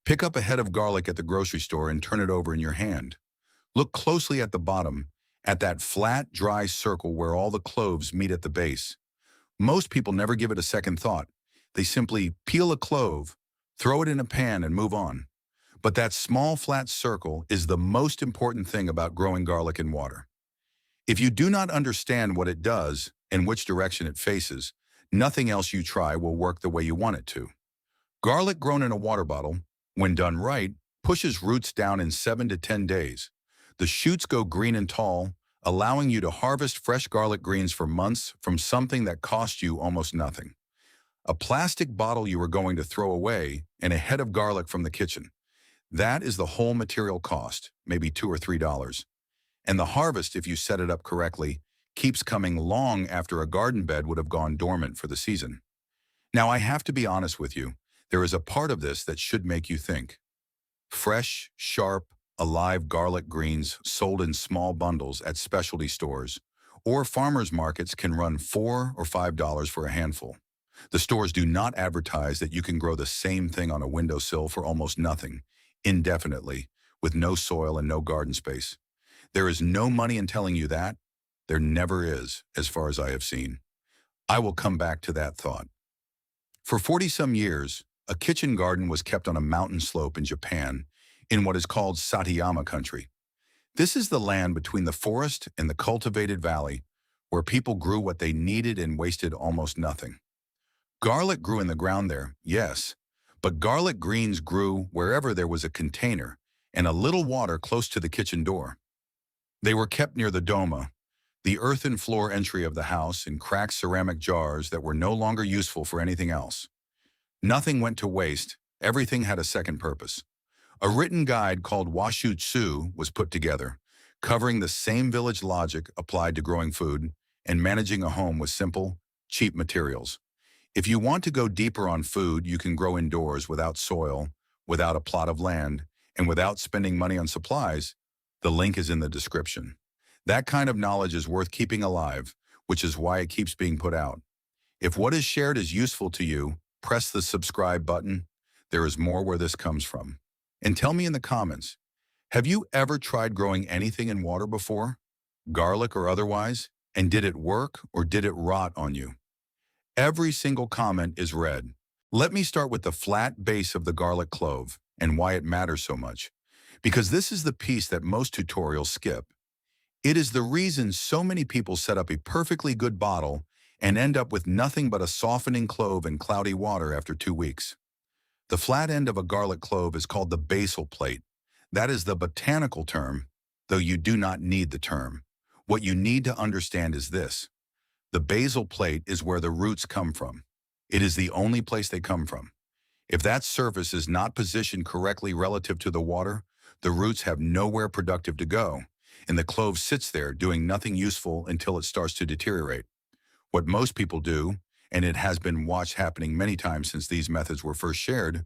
Pick up a head of garlic at the grocery store and turn it over in your hand. Look closely at the bottom, at that flat, dry circle where all the cloves meet at the base. Most people never give it a second thought. They simply peel a clove, throw it in a pan, and move on. But that small, flat circle is the most important thing about growing garlic in water. If you do not understand what it does and which direction it faces, nothing else you try will work the way you want it to. Garlic grown in a water bottle, when done right, pushes roots down in 7 to 10 days. The shoots go green and tall, allowing you to harvest fresh garlic greens for months from something that cost you almost nothing. A plastic bottle you are going to throw away and a head of garlic from the kitchen. That is the whole material cost, maybe $2 or $3. And the harvest, if you set it up correctly, keeps coming long after a garden bed would have gone dormant for the season. Now, I have to be honest with you. There is a part of this that should make you think. Fresh, sharp, alive garlic greens sold in small bundles at specialty stores or farmers markets can run $4 or $5 for a handful. The stores do not advertise that you can grow the same thing on a windowsill for almost nothing, indefinitely, with no soil and no garden space. There is no money in telling you that. There never is, as far as I have seen. I will come back to that thought. For 40-some years, a kitchen garden was kept on a mountain slope in Japan, in what is called Satayama country. This is the land between the forest and the cultivated valley, where people grew what they needed and wasted almost nothing. Garlic grew in the ground there, yes, but garlic greens grew wherever there was a container and a little water close to the kitchen door. They were kept near the doma, the earthen floor entry of the house, in cracked ceramic jars that were no longer useful for anything else. Nothing went to waste, everything had a second purpose. A written guide called Washutsu was put together, covering the same village logic applied to growing food and managing a home with simple, cheap materials. If you want to go deeper on food you can grow indoors without soil, without a plot of land, and without spending money on supplies, the link is in the description. That kind of knowledge is worth keeping alive, which is why it keeps being put out. If what is shared is useful to you, press the subscribe button. There is more where this comes from. And tell me in the comments, have you ever tried growing anything in water before? Garlic or otherwise? And did it work or did it rot on you? Every single comment is read. Let me start with the flat base of the garlic clove and why it matters so much. Because this is the piece that most tutorials skip. It is the reason so many people set up a perfectly good bottle and end up with nothing but a softening clove in cloudy water after 2 weeks. The flat end of a garlic clove is called the basal plate. That is the botanical term, though you do not need the term. What you need to understand is this. The basal plate is where the roots come from. It is the only place they come from. If that surface is not positioned correctly relative to the water, the roots have nowhere productive to go, and the clove sits there doing nothing useful until it starts to deteriorate. What most people do, and it has been watched happening many times since these methods were first shared,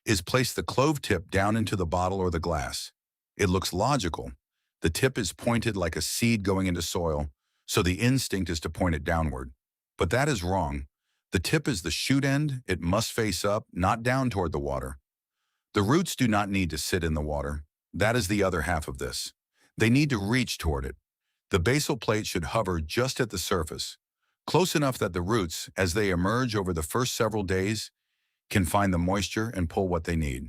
is place the clove tip down into the bottle or the glass. It looks logical. The tip is pointed like a seed going into soil, so the instinct is to point it downward. But that is wrong. The tip is the shoot end. It must face up, not down toward the water. The roots do not need to sit in the water. That is the other half of this. They need to reach toward it. The basal plate should hover just at the surface, close enough that the roots, as they emerge over the first several days, can find the moisture and pull what they need.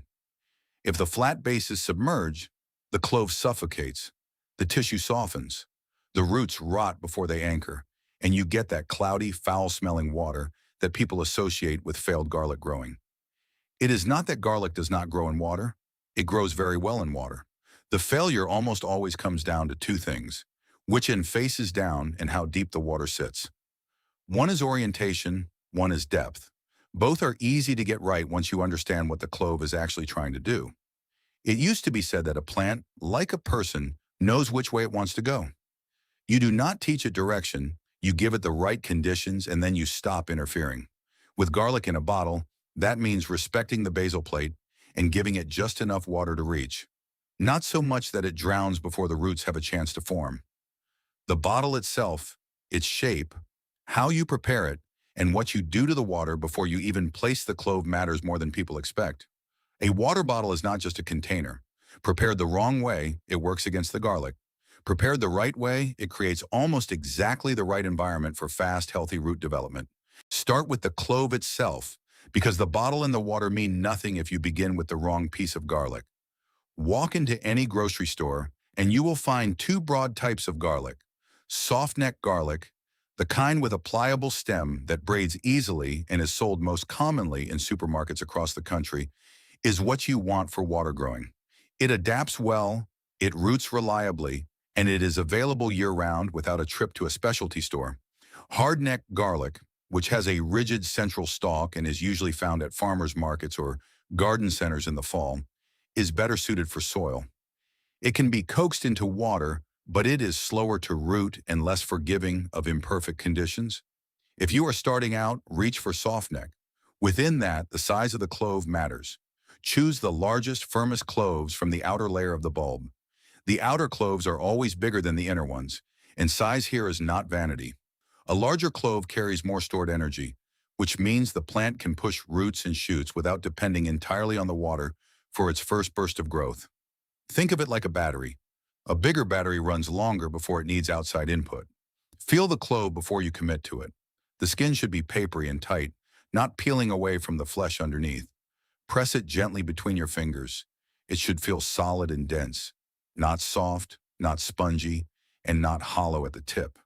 If the flat base is submerged, the clove suffocates, the tissue softens, the roots rot before they anchor, and you get that cloudy, foul-smelling water that people associate with failed garlic growing. It is not that garlic does not grow in water. It grows very well in water. The failure almost always comes down to two things: which end faces down and how deep the water sits. One is orientation, one is depth. Both are easy to get right once you understand what the clove is actually trying to do. It used to be said that a plant, like a person, knows which way it wants to go. You do not teach it direction, you give it the right conditions and then you stop interfering. With garlic in a bottle, that means respecting the basal plate and giving it just enough water to reach. Not so much that it drowns before the roots have a chance to form. The bottle itself, its shape, how you prepare it, and what you do to the water before you even place the clove matters more than people expect. A water bottle is not just a container. Prepared the wrong way, it works against the garlic. Prepared the right way, it creates almost exactly the right environment for fast, healthy root development. Start with the clove itself, because the bottle and the water mean nothing if you begin with the wrong piece of garlic. Walk into any grocery store, and you will find two broad types of garlic. Soft-neck garlic, the kind with a pliable stem that braids easily and is sold most commonly in supermarkets across the country, is what you want for water growing. It adapts well, it roots reliably, and it is available year-round without a trip to a specialty store. Hard-neck garlic, which has a rigid central stalk and is usually found at farmers markets or garden centers in the fall, is better suited for soil. It can be coaxed into water, but it is slower to root and less forgiving of imperfect conditions. If you are starting out, reach for softneck. Within that, the size of the clove matters. Choose the largest, firmest cloves from the outer layer of the bulb. The outer cloves are always bigger than the inner ones, and size here is not vanity. A larger clove carries more stored energy, which means the plant can push roots and shoots without depending entirely on the water for its first burst of growth. Think of it like a battery. A bigger battery runs longer before it needs outside input. Feel the clove before you commit to it. The skin should be papery and tight, not peeling away from the flesh underneath. Press it gently between your fingers. It should feel solid and dense, not soft, not spongy, and not hollow at the tip.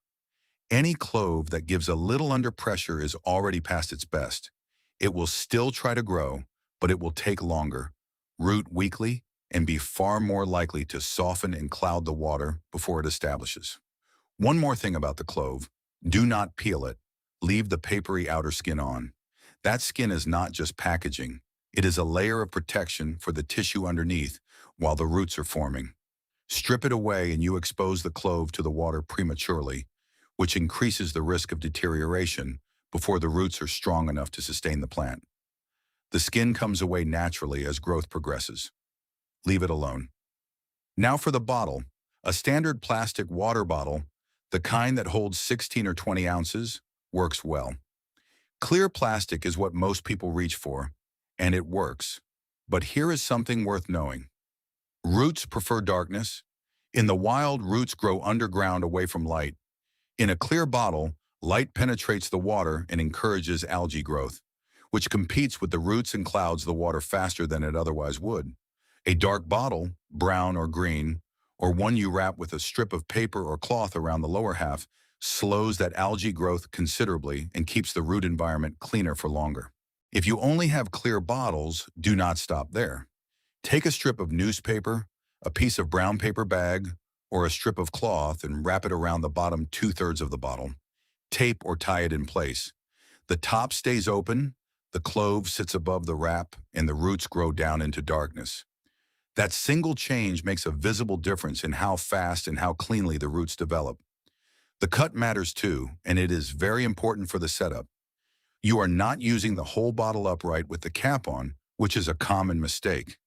Any clove that gives a little under pressure is already past its best. It will still try to grow, but it will take longer, root weakly, and be far more likely to soften and cloud the water before it establishes. One more thing about the clove: do not peel it. Leave the papery outer skin on. That skin is not just packaging. It is a layer of protection for the tissue underneath while the roots are forming. Strip it away and you expose the clove to the water prematurely, which increases the risk of deterioration before the roots are strong enough to sustain the plant. The skin comes away naturally as growth progresses. Leave it alone. Now for the bottle. A standard plastic water bottle, the kind that holds 16 or 20 ounces, works well. Clear plastic is what most people reach for, and it works. But here is something worth knowing. Roots prefer darkness. In the wild, roots grow underground away from light. In a clear bottle, light penetrates the water and encourages algae growth, which competes with the roots and clouds the water faster than it otherwise would. A dark bottle, brown or green, or one you wrap with a strip of paper or cloth around the lower half, slows that algae growth considerably and keeps the root environment cleaner for longer. If you only have clear bottles, do not stop there. Take a strip of newspaper, a piece of brown paper bag, or a strip of cloth and wrap it around the bottom 2/3 of the bottle. Tape or tie it in place. The top stays open, the clove sits above the wrap, and the roots grow down into darkness. That single change makes a visible difference in how fast and how cleanly the roots develop. The cut matters too, and it is very important for the setup. You are not using the whole bottle upright with the cap on, which is a common mistake.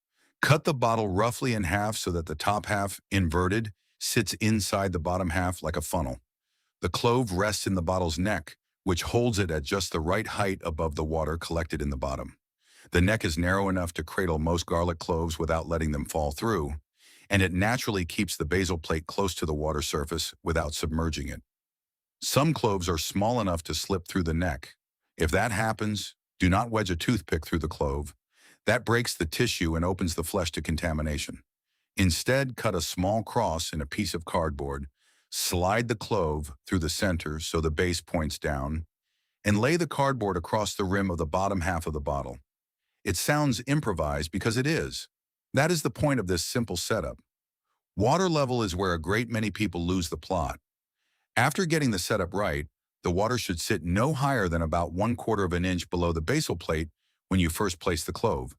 Cut the bottle roughly in half so that the top half, inverted, sits inside the bottom half like a funnel. The clove rests in the bottle's neck, which holds it at just the right height above the water collected in the bottom. The neck is narrow enough to cradle most garlic cloves without letting them fall through, and it naturally keeps the basal plate close to the water surface without submerging it. Some cloves are small enough to slip through the neck. If that happens, do not wedge a toothpick through the clove. That breaks the tissue and opens the flesh to contamination. Instead, cut a small cross in a piece of cardboard, slide the clove through the center so the base points down, and lay the cardboard across the rim of the bottom half of the bottle. It sounds improvised because it is. That is the point of this simple setup. Water level is where a great many people lose the plot. After getting the setup right, the water should sit no higher than about 1/4 of an inch below the basal plate when you first place the clove.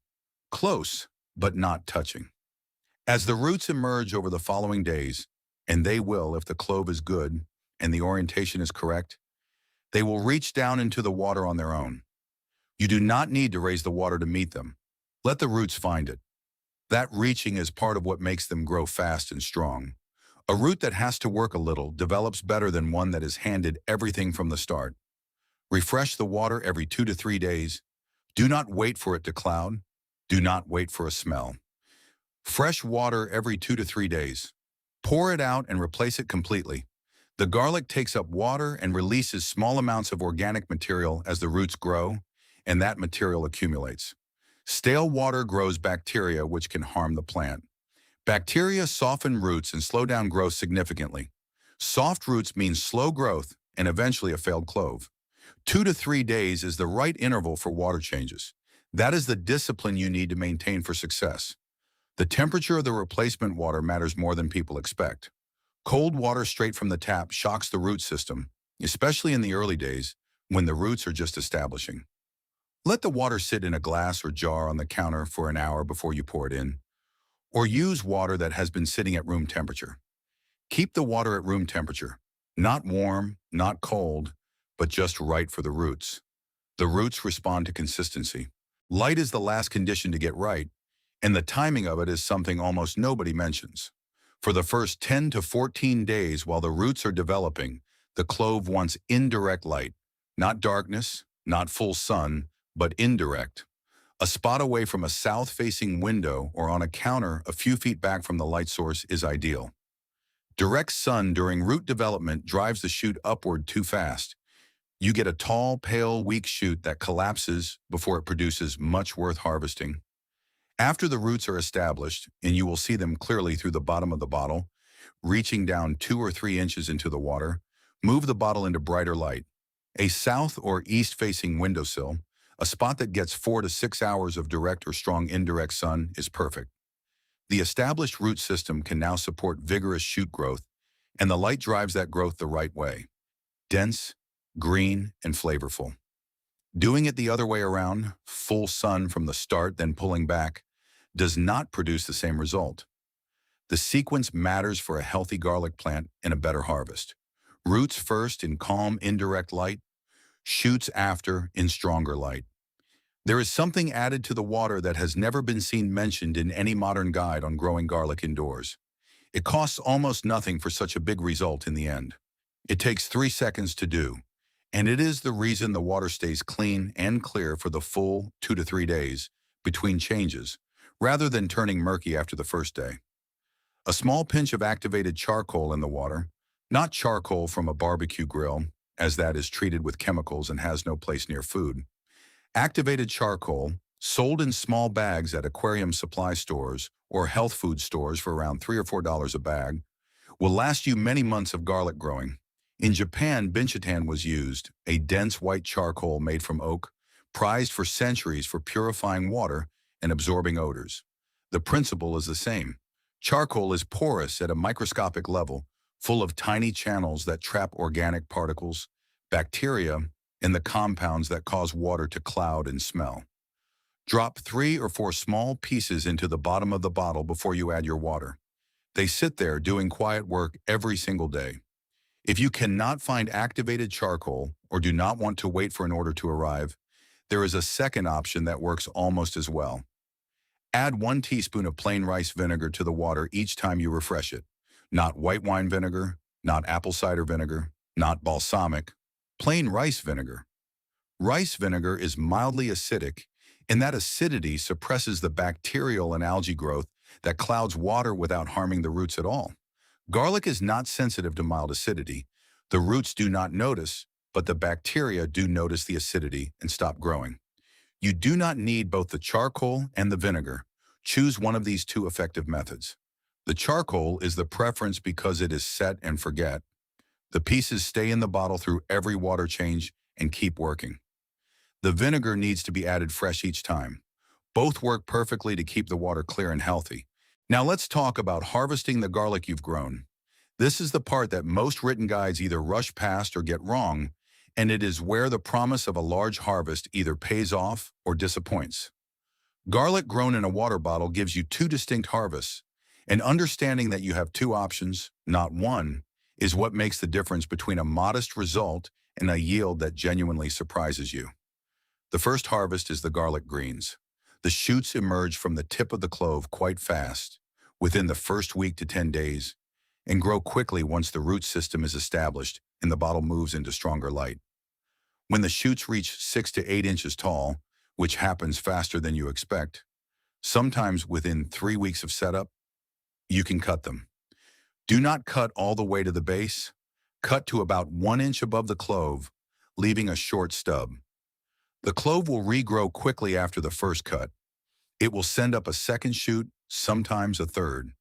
Close, but not touching. As the roots emerge over the following days, and they will if the clove is good and the orientation is correct, they will reach down into the water on their own. You do not need to raise the water to meet them. Let the roots find it. That reaching is part of what makes them grow fast and strong. A root that has to work a little develops better than one that is handed everything from the start. Refresh the water every 2 to 3 days. Do not wait for it to cloud. Do not wait for a smell. Fresh water every 2 to 3 days. Pour it out and replace it completely. The garlic takes up water and releases small amounts of organic material as the roots grow, and that material accumulates. Stale water grows bacteria which can harm the plant. Bacteria soften roots and slow down growth significantly. Soft roots mean slow growth and eventually a failed clove. 2 to 3 days is the right interval for water changes. That is the discipline you need to maintain for success. The temperature of the replacement water matters more than people expect. Cold water straight from the tap shocks the root system, especially in the early days when the roots are just establishing. Let the water sit in a glass or jar on the counter for an hour before you pour it in, or use water that has been sitting at room temperature. Keep the water at room temperature, not warm, not cold, but just right for the roots. The roots respond to consistency. Light is the last condition to get right, and the timing of it is something almost nobody mentions. For the first 10 to 14 days while the roots are developing, the clove wants indirect light, not darkness, not full sun, but indirect. A spot away from a south-facing window or on a counter a few feet back from the light source is ideal. Direct sun during root development drives the shoot upward too fast. You get a tall, pale, weak shoot that collapses before it produces much worth harvesting. After the roots are established, and you will see them clearly through the bottom of the bottle, reaching down 2 or 3 inches into the water, move the bottle into brighter light. A south or east-facing windowsill, a spot that gets 4 to 6 hours of direct or strong indirect sun, is perfect. The established root system can now support vigorous shoot growth, and the light drives that growth the right way. Dense, green, and flavorful. Doing it the other way around, full sun from the start then pulling back, does not produce the same result. The sequence matters for a healthy garlic plant and a better harvest. Roots first in calm, indirect light, shoots after in stronger light. There is something added to the water that has never been seen mentioned in any modern guide on growing garlic indoors. It costs almost nothing for such a big result in the end. It takes 3 seconds to do, and it is the reason the water stays clean and clear for the full 2 to 3 days between changes, rather than turning murky after the first day. A small pinch of activated charcoal in the water, not charcoal from a barbecue grill, as that is treated with chemicals and has no place near food. Activated charcoal, sold in small bags at aquarium supply stores or health food stores for around $3 or $4 a bag, will last you many months of garlic growing. In Japan, binchotan was used, a dense white charcoal made from oak, prized for centuries for purifying water and absorbing odors. The principle is the same. Charcoal is porous at a microscopic level, full of tiny channels that trap organic particles, bacteria, and the compounds that cause water to cloud and smell. Drop 3 or 4 small pieces into the bottom of the bottle before you add your water. They sit there doing quiet work every single day. If you cannot find activated charcoal or do not want to wait for an order to arrive, there is a second option that works almost as well. Add 1 teaspoon of plain rice vinegar to the water each time you refresh it. Not white wine vinegar, not apple cider vinegar, not balsamic, plain rice vinegar. Rice vinegar is mildly acidic, and that acidity suppresses the bacterial and algae growth that clouds water without harming the roots at all. Garlic is not sensitive to mild acidity. The roots do not notice, but the bacteria do notice the acidity and stop growing. You do not need both the charcoal and the vinegar. Choose one of these 2 effective methods. The charcoal is the preference because it is set and forget. The pieces stay in the bottle through every water change and keep working. The vinegar needs to be added fresh each time. Both work perfectly to keep the water clear and healthy. Now let's talk about harvesting the garlic you've grown. This is the part that most written guides either rush past or get wrong, and it is where the promise of a large harvest either pays off or disappoints. Garlic grown in a water bottle gives you 2 distinct harvests, and understanding that you have 2 options, not one, is what makes the difference between a modest result and a yield that genuinely surprises you. The first harvest is the garlic greens. The shoots emerge from the tip of the clove quite fast, within the first week to 10 days, and grow quickly once the root system is established and the bottle moves into stronger light. When the shoots reach 6 to 8 inches tall, which happens faster than you expect, Sometimes within 3 weeks of setup, you can cut them. Do not cut all the way to the base. Cut to about 1 inch above the clove, leaving a short stub. The clove will regrow quickly after the first cut. It will send up a second shoot, sometimes a third.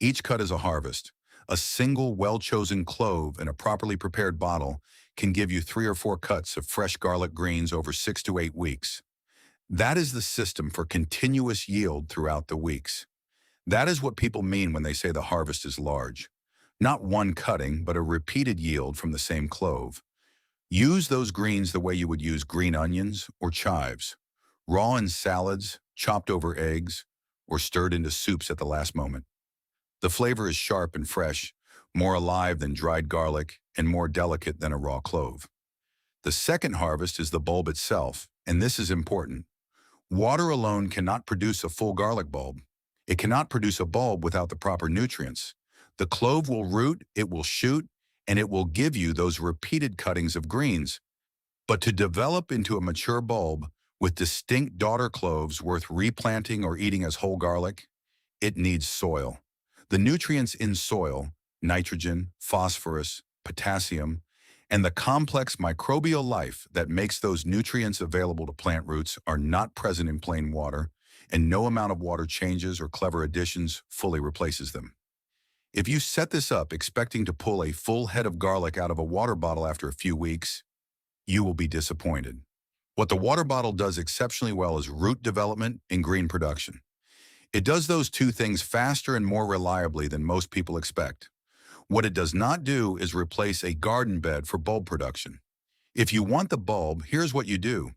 Each cut is a harvest. A single well-chosen clove in a properly prepared bottle can give you 3 or 4 cuts of fresh garlic greens over 6 to 8 weeks. That is the system for continuous yield throughout the weeks. That is what people mean when they say the harvest is large. Not one cutting, but a repeated yield from the same clove. Use those greens the way you would use green onions or chives, raw in salads, chopped over eggs, or stirred into soups at the last moment. The flavor is sharp and fresh, more alive than dried garlic, and more delicate than a raw clove. The second harvest is the bulb itself, and this is important. Water alone cannot produce a full garlic bulb. It cannot produce a bulb without the proper nutrients. The clove will root, it will shoot, and it will give you those repeated cuttings of greens. But to develop into a mature bulb with distinct daughter cloves worth replanting or eating as whole garlic, it needs soil. The nutrients in soil, nitrogen, phosphorus, potassium, and the complex microbial life that makes those nutrients available to plant roots are not present in plain water, and no amount of water changes or clever additions fully replaces them. If you set this up expecting to pull a full head of garlic out of a water bottle after a few weeks, you will be disappointed. What the water bottle does exceptionally well is root development and green production. It does those two things faster and more reliably than most people expect. What it does not do is replace a garden bed for bulb production. If you want the bulb, here's what you do.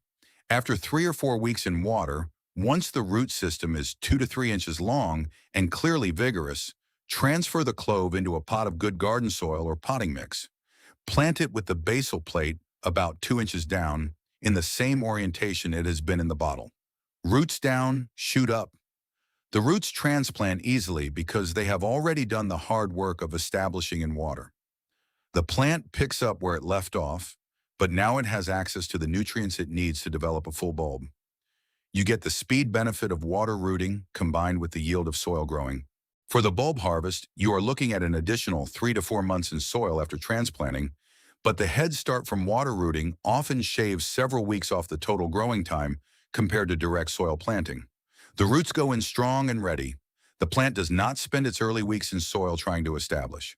After 3 or 4 weeks in water, once the root system is 2 to 3 inches long and clearly vigorous, transfer the clove into a pot of good garden soil or potting mix. Plant it with the basal plate about 2 inches down in the same orientation it has been in the bottle. Roots down, shoot up. The roots transplant easily because they have already done the hard work of establishing in water. The plant picks up where it left off, but now it has access to the nutrients it needs to develop a full bulb. You get the speed benefit of water rooting combined with the yield of soil growing. For the bulb harvest, you are looking at an additional 3 to 4 months in soil after transplanting, but the head start from water rooting often shaves several weeks off the total growing time compared to direct soil planting. The roots go in strong and ready. The plant does not spend its early weeks in soil trying to establish.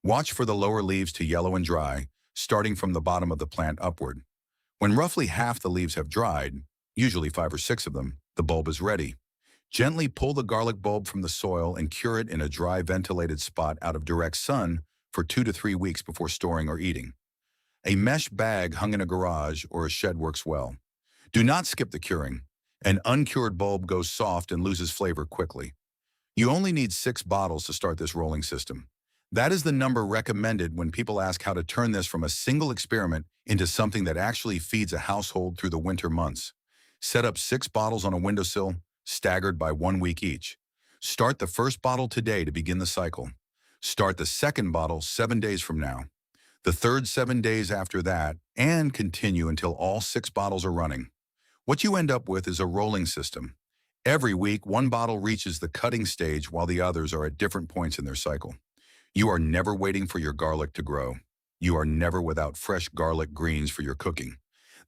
Watch for the lower leaves to yellow and dry, starting from the bottom of the plant upward. When roughly half the leaves have dried, usually 5 or 6 of them, the bulb is ready. Gently pull the garlic bulb from the soil and cure it in a dry, ventilated spot out of direct sun for 2 to 3 weeks before storing or eating. A mesh bag hung in a garage or a shed works well. Do not skip the curing. An uncured bulb goes soft and loses flavor quickly. You only need 6 bottles to start this rolling system. That is the number recommended when people ask how to turn this from a single experiment into something that actually feeds a household through the winter months. Set up 6 bottles on a windowsill, staggered by 1 week each. Start the first bottle today to begin the cycle. Start the second bottle 7 days from now. The third 7 days after that, and continue until all 6 bottles are running. What you end up with is a rolling system. Every week, 1 bottle reaches the cutting stage while the others are at different points in their cycle. You are never waiting for your garlic to grow. You are never without fresh garlic greens for your cooking.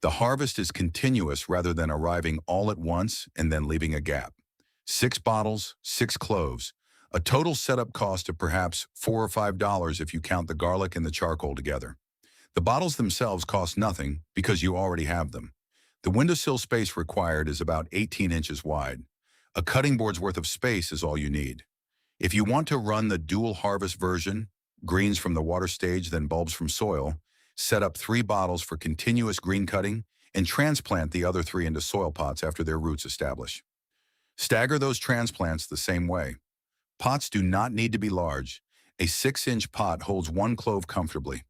The harvest is continuous rather than arriving all at once and then leaving a gap. 6 bottles, 6 cloves. A total setup cost of perhaps $4 or $5 if you count the garlic and the charcoal together. The bottles themselves cost nothing because you already have them. The windowsill space required is about 18 inches wide. A cutting board's worth of space is all you need. If you want to run the dual harvest version, greens from the water stage, then bulbs from soil, set up 3 bottles for continuous green cutting and transplant the other 3 into soil pots after their roots establish. Stagger those transplants the same way. Pots do not need to be large. A 6-inch pot holds 1 clove comfortably.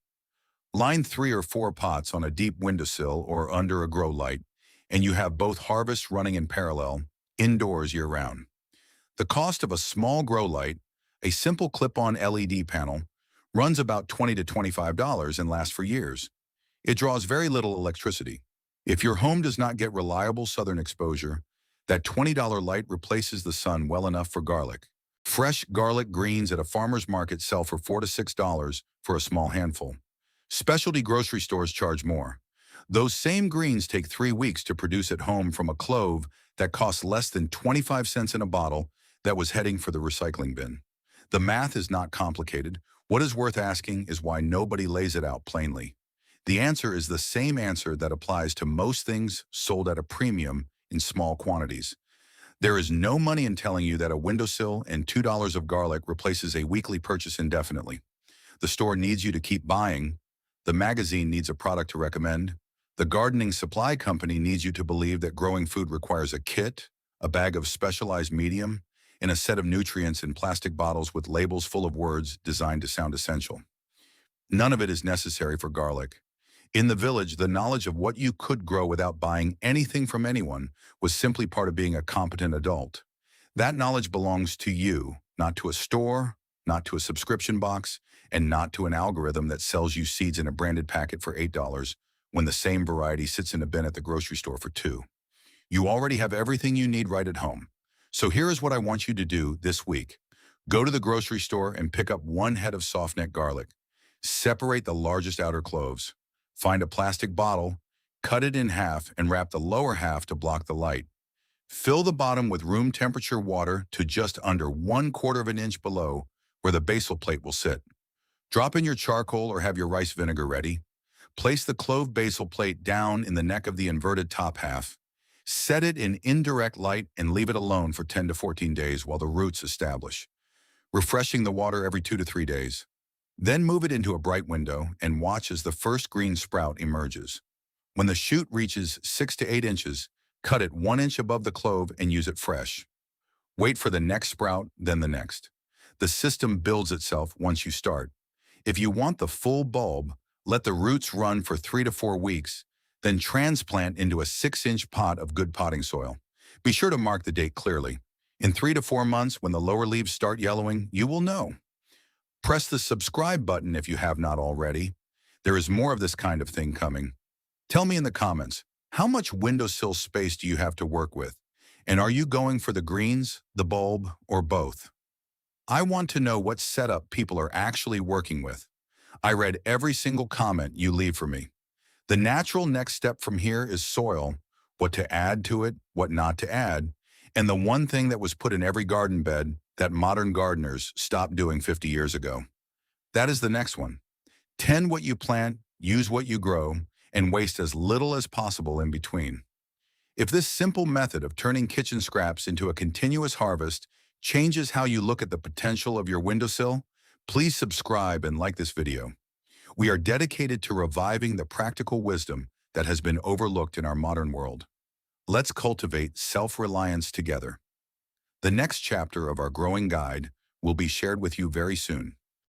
Line 3 or 4 pots on a deep windowsill or under a grow light, and you have both harvests running in parallel, indoors year-round. The cost of a small grow light, a simple clip-on LED panel, runs about $20 to $25 and lasts for years. It draws very little electricity. If your home does not get reliable southern exposure, That $20 light replaces the sun well enough for garlic. Fresh garlic greens at a farmer's market sell for $4 to $6 for a small handful. Specialty grocery stores charge more. Those same greens take 3 weeks to produce at home from a clove that costs less than 25 cents in a bottle that was heading for the recycling bin. The math is not complicated. What is worth asking is why nobody lays it out plainly. The answer is the same answer that applies to most things sold at a premium in small quantities. There is no money in telling you that a windowsill and $2 of garlic replaces a weekly purchase indefinitely. The store needs you to keep buying. The magazine needs a product to recommend. The gardening supply company needs you to believe that growing food requires a kit, a bag of specialized medium, and a set of nutrients in plastic bottles with labels full of words designed to sound essential. None of it is necessary for garlic. In the village, the knowledge of what you could grow without buying anything from anyone was simply part of being a competent adult. That knowledge belongs to you, not to a store, not to a subscription box, and not to an algorithm that sells you seeds in a branded packet for $8 when the same variety sits in a bin at the grocery store for $2. You already have everything you need right at home. So here is what I want you to do this week. Go to the grocery store and pick up 1 head of soft-neck garlic. Separate the largest outer cloves. Find a plastic bottle, cut it in half, and wrap the lower half to block the light. Fill the bottom with room temperature water to just under 1/4 of an inch below where the basal plate will sit. Drop in your charcoal or have your rice vinegar ready. Place the clove basal plate down in the neck of the inverted top half. Set it in indirect light and leave it alone for 10 to 14 days while the roots establish, refreshing the water every 2 to 3 days. Then move it into a bright window and watch as the first green sprout emerges. When the shoot reaches 6 to 8 inches, cut it 1 inch above the clove and use it fresh. Wait for the next sprout, then the next. The system builds itself once you start. If you want the full bulb, let the roots run for 3 to 4 weeks, then transplant into a 6-inch pot of good potting soil. Be sure to mark the date clearly. In 3 to 4 months, when the lower leaves start yellowing, you will know. Press the subscribe button if you have not already. There is more of this kind of thing coming. Tell me in the comments, how much windowsill space do you have to work with? And are you going for the greens, the bulb, or both? I want to know what setup people are actually working with. I read every single comment you leave for me. The natural next step from here is soil, what to add to it, what not to add, and the one thing that was put in every garden bed that modern gardeners stopped doing 50 years ago. That is the next one. Tend what you plant, use what you grow, and waste as little as possible in between. If this simple method of turning kitchen scraps into a continuous harvest changes how you look at the potential of your windowsill, please subscribe and like this video. We are dedicated to reviving the practical wisdom that has been overlooked in our modern world. Let's cultivate self-reliance together. The next chapter of our growing guide will be shared with you very soon.